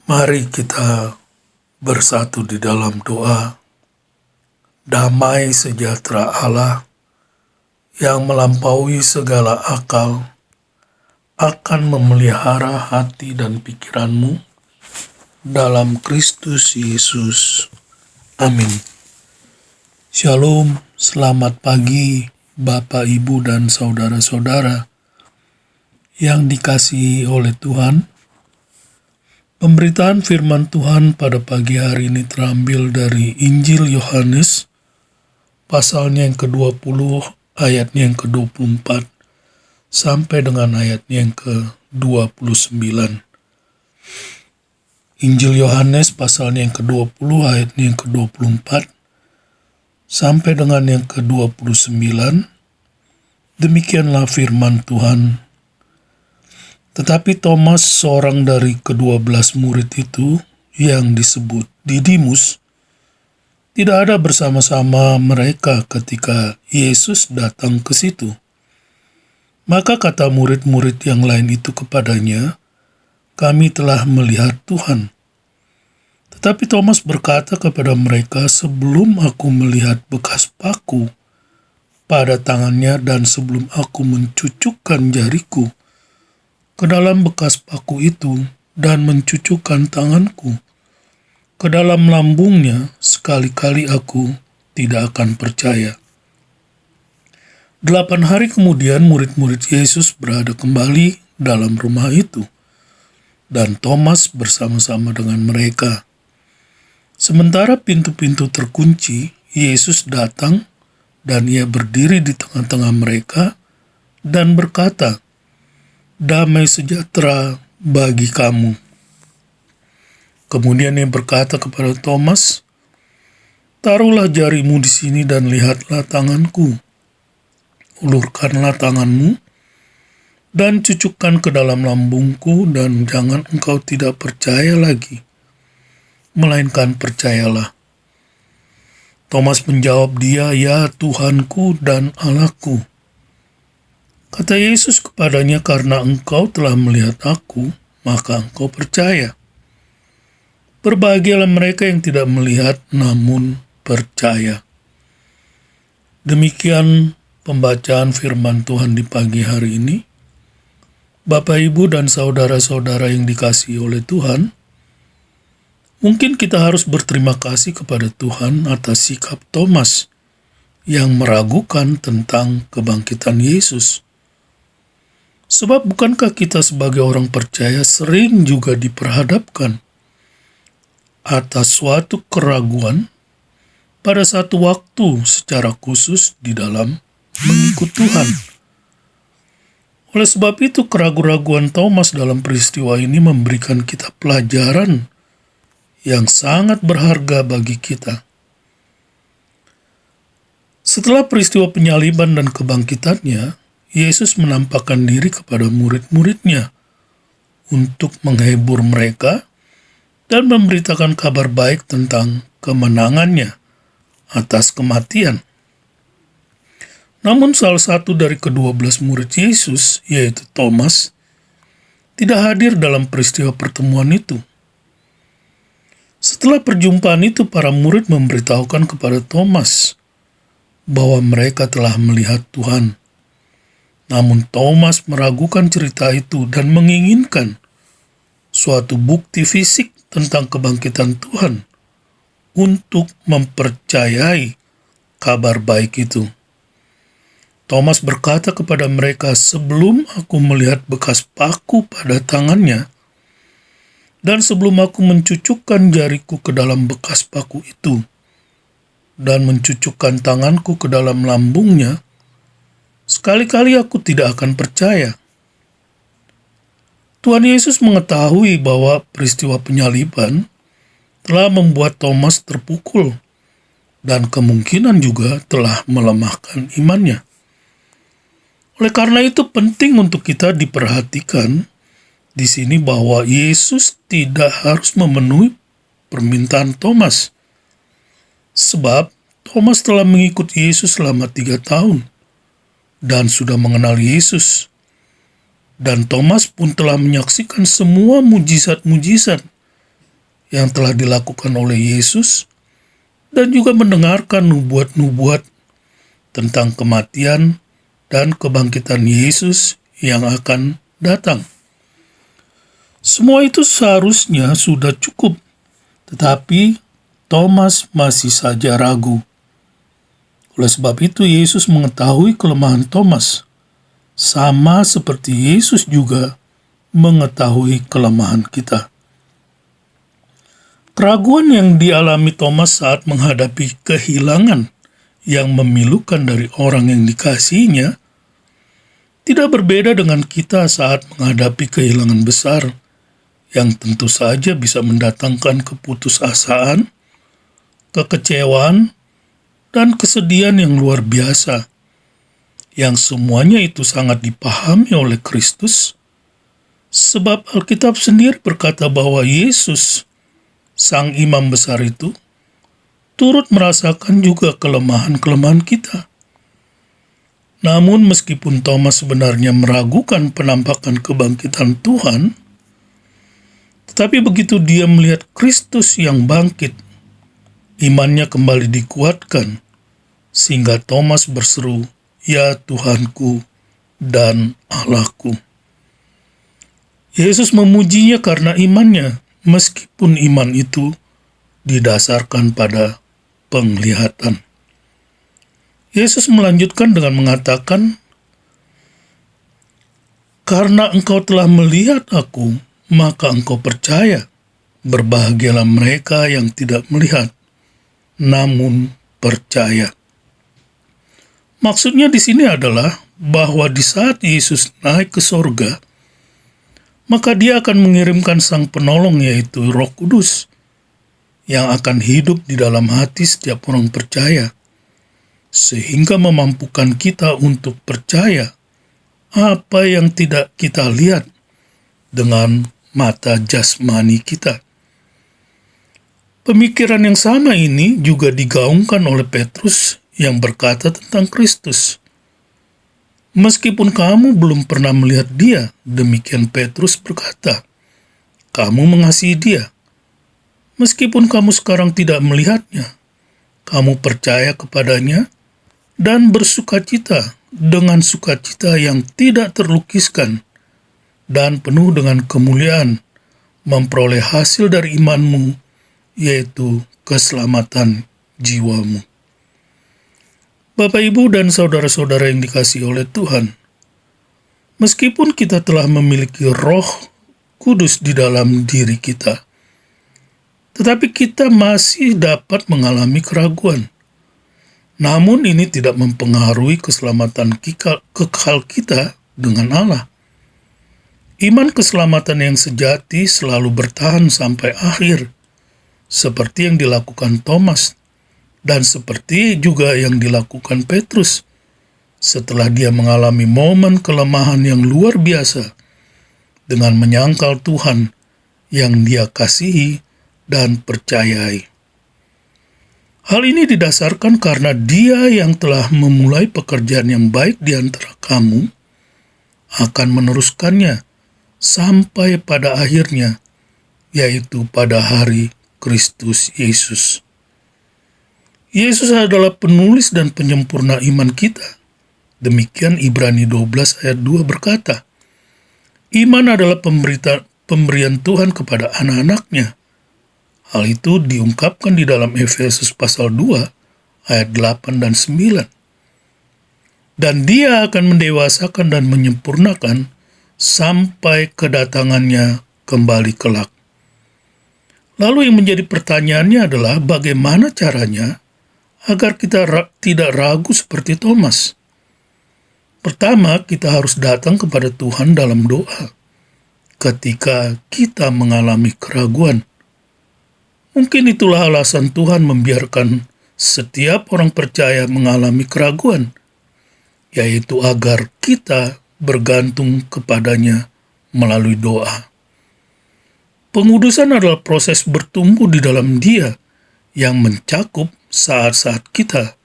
Mari kita bersatu di dalam doa. Damai sejahtera Allah yang melampaui segala akal akan memelihara hati dan pikiranmu dalam Kristus Yesus. Amin. Shalom, selamat pagi Bapak, Ibu, dan saudara-saudara yang dikasihi oleh Tuhan. Pemberitaan firman Tuhan pada pagi hari ini terambil dari Injil Yohanes, pasalnya yang ke-20, ayatnya yang ke-24, sampai dengan ayatnya yang ke-29. Injil Yohanes, pasalnya yang ke-20, ayatnya yang ke-24, sampai dengan yang ke-29, demikianlah firman Tuhan. Tetapi Thomas, seorang dari ke-12 murid itu, yang disebut Didimus, tidak ada bersama-sama mereka ketika Yesus datang ke situ. Maka kata murid-murid yang lain itu kepadanya, "Kami telah melihat Tuhan." Tetapi Thomas berkata kepada mereka, "Sebelum aku melihat bekas paku pada tangannya dan sebelum aku mencucukkan jariku ke dalam bekas paku itu dan mencucukkan tanganku ke dalam lambungnya, sekali-kali aku tidak akan percaya." 8 hari kemudian murid-murid Yesus berada kembali dalam rumah itu, dan Thomas bersama-sama dengan mereka. Sementara pintu-pintu terkunci, Yesus datang dan ia berdiri di tengah-tengah mereka dan berkata, "Damai sejahtera bagi kamu." Kemudian ia berkata kepada Thomas, "Taruhlah jarimu di sini dan lihatlah tanganku. Ulurkanlah tanganmu dan cucukkan ke dalam lambungku, dan jangan engkau tidak percaya lagi, melainkan percayalah." Thomas menjawab dia, "Ya Tuhanku dan Allahku." Kata Yesus kepadanya, "Karena engkau telah melihat aku, maka engkau percaya. Berbahagialah mereka yang tidak melihat namun percaya." Demikian pembacaan firman Tuhan di pagi hari ini. Bapak, Ibu, dan saudara-saudara yang dikasihi oleh Tuhan, mungkin kita harus berterima kasih kepada Tuhan atas sikap Thomas yang meragukan tentang kebangkitan Yesus. Sebab bukankah kita sebagai orang percaya sering juga diperhadapkan atas suatu keraguan pada satu waktu secara khusus di dalam mengikut Tuhan. Oleh sebab itu, keraguan-raguan Thomas dalam peristiwa ini memberikan kita pelajaran yang sangat berharga bagi kita. Setelah peristiwa penyaliban dan kebangkitannya, Yesus menampakkan diri kepada murid-muridnya untuk menghibur mereka dan memberitakan kabar baik tentang kemenangannya atas kematian. Namun salah satu dari ke-12 murid Yesus, yaitu Thomas, tidak hadir dalam peristiwa pertemuan itu. Setelah perjumpaan itu, para murid memberitahukan kepada Thomas bahwa mereka telah melihat Tuhan. Namun Thomas meragukan cerita itu dan menginginkan suatu bukti fisik tentang kebangkitan Tuhan untuk mempercayai kabar baik itu. Thomas berkata kepada mereka, "Sebelum aku melihat bekas paku pada tangannya, dan sebelum aku mencucukkan jariku ke dalam bekas paku itu, dan mencucukkan tanganku ke dalam lambungnya, sekali-kali aku tidak akan percaya." Tuhan Yesus mengetahui bahwa peristiwa penyaliban telah membuat Thomas terpukul dan kemungkinan juga telah melemahkan imannya. Oleh karena itu penting untuk kita diperhatikan di sini bahwa Yesus tidak harus memenuhi permintaan Thomas. Sebab Thomas telah mengikuti Yesus selama 3 tahun dan sudah mengenal Yesus. Dan Thomas pun telah menyaksikan semua mujizat-mujizat yang telah dilakukan oleh Yesus dan juga mendengarkan nubuat-nubuat tentang kematian dan kebangkitan Yesus yang akan datang. Semua itu seharusnya sudah cukup, tetapi Thomas masih saja ragu. Oleh sebab itu, Yesus mengetahui kelemahan Thomas, sama seperti Yesus juga mengetahui kelemahan kita. Keraguan yang dialami Thomas saat menghadapi kehilangan yang memilukan dari orang yang dikasihinya tidak berbeda dengan kita saat menghadapi kehilangan besar yang tentu saja bisa mendatangkan keputusasaan, kekecewaan, dan kesedihan yang luar biasa, yang semuanya itu sangat dipahami oleh Kristus, sebab Alkitab sendiri berkata bahwa Yesus, Sang Imam Besar itu, turut merasakan juga kelemahan-kelemahan kita. Namun meskipun Thomas sebenarnya meragukan penampakan kebangkitan Tuhan, tetapi begitu dia melihat Kristus yang bangkit, imannya kembali dikuatkan, sehingga Thomas berseru, "Ya Tuhanku dan Allahku." Yesus memujinya karena imannya, meskipun iman itu didasarkan pada penglihatan. Yesus melanjutkan dengan mengatakan, "Karena engkau telah melihat aku, maka engkau percaya. Berbahagialah mereka yang tidak melihat, namun percaya." Maksudnya di sini adalah bahwa di saat Yesus naik ke sorga, maka dia akan mengirimkan Sang Penolong, yaitu Roh Kudus, yang akan hidup di dalam hati setiap orang percaya, sehingga memampukan kita untuk percaya apa yang tidak kita lihat dengan mata jasmani kita. Pemikiran yang sama ini juga digaungkan oleh Petrus yang berkata tentang Kristus. "Meskipun kamu belum pernah melihat dia," demikian Petrus berkata, "kamu mengasihi dia. Meskipun kamu sekarang tidak melihatnya, kamu percaya kepadanya dan bersukacita dengan sukacita yang tidak terlukiskan dan penuh dengan kemuliaan, memperoleh hasil dari imanmu, yaitu keselamatan jiwamu." Bapak, Ibu, dan saudara-saudara yang dikasihi oleh Tuhan, meskipun kita telah memiliki Roh Kudus di dalam diri kita, tetapi kita masih dapat mengalami keraguan. Namun ini tidak mempengaruhi keselamatan kekal kita dengan Allah. Iman keselamatan yang sejati selalu bertahan sampai akhir, seperti yang dilakukan Thomas, dan seperti juga yang dilakukan Petrus setelah dia mengalami momen kelemahan yang luar biasa dengan menyangkal Tuhan yang dia kasihi dan percayai. Hal ini didasarkan karena dia yang telah memulai pekerjaan yang baik di antara kamu akan meneruskannya sampai pada akhirnya, yaitu pada hari Kristus Yesus. Yesus adalah penulis dan penyempurna iman kita. Demikian Ibrani 12 ayat 2 berkata, "Iman adalah pemberian Tuhan kepada anak-anaknya." Hal itu diungkapkan di dalam Efesus pasal 2 ayat 8 dan 9. "Dan dia akan mendewasakan dan menyempurnakan sampai kedatangannya kembali kelak." Lalu yang menjadi pertanyaannya adalah bagaimana caranya agar kita tidak ragu seperti Thomas. Pertama, kita harus datang kepada Tuhan dalam doa ketika kita mengalami keraguan. Mungkin itulah alasan Tuhan membiarkan setiap orang percaya mengalami keraguan, yaitu agar kita bergantung kepadanya melalui doa. Pengudusan adalah proses bertumbuh di dalam Dia yang mencakup saat-saat kita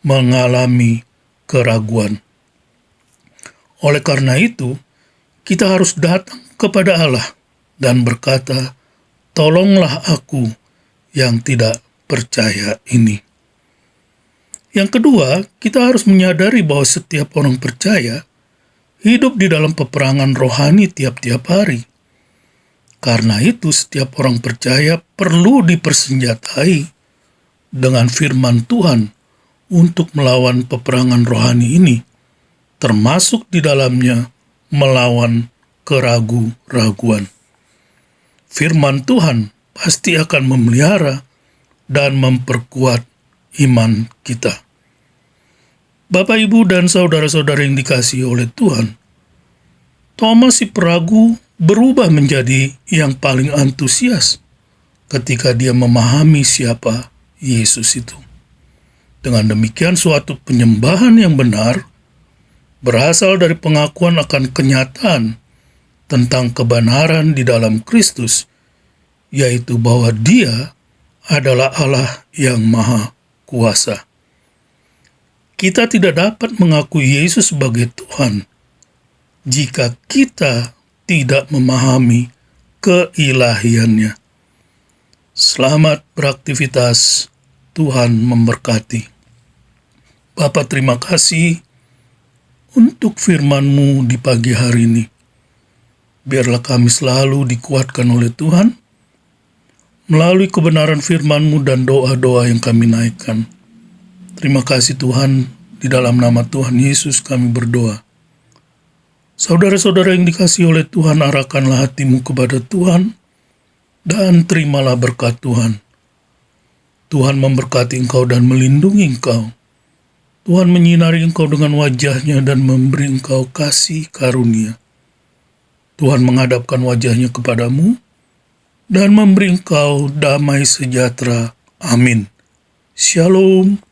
mengalami keraguan. Oleh karena itu, kita harus datang kepada Allah dan berkata, tolonglah aku yang tidak percaya ini. Yang kedua, kita harus menyadari bahwa setiap orang percaya hidup di dalam peperangan rohani tiap-tiap hari. Karena itu, setiap orang percaya perlu dipersenjatai dengan firman Tuhan untuk melawan peperangan rohani ini, termasuk di dalamnya melawan keraguan-raguan. Firman Tuhan pasti akan memelihara dan memperkuat iman kita. Bapak, Ibu, dan saudara-saudara yang dikasihi oleh Tuhan, Thomas si peragu berubah menjadi yang paling antusias ketika dia memahami siapa Yesus itu. Dengan demikian, suatu penyembahan yang benar berasal dari pengakuan akan kenyataan tentang kebenaran di dalam Kristus, yaitu bahwa Dia adalah Allah yang Maha Kuasa. Kita tidak dapat mengakui Yesus sebagai Tuhan jika kita tidak memahami keilahiannya. Selamat beraktivitas, Tuhan memberkati. Bapa, terima kasih untuk firman-Mu di pagi hari ini. Biarlah kami selalu dikuatkan oleh Tuhan melalui kebenaran firman-Mu dan doa-doa yang kami naikkan. Terima kasih Tuhan, di dalam nama Tuhan Yesus kami berdoa. Saudara-saudara yang dikasihi oleh Tuhan, arahkanlah hatimu kepada Tuhan dan terimalah berkat Tuhan. Tuhan memberkati engkau dan melindungi engkau. Tuhan menyinari engkau dengan wajah-Nya dan memberi engkau kasih karunia. Tuhan menghadapkan wajah-Nya kepadamu dan memberi engkau damai sejahtera. Amin. Shalom.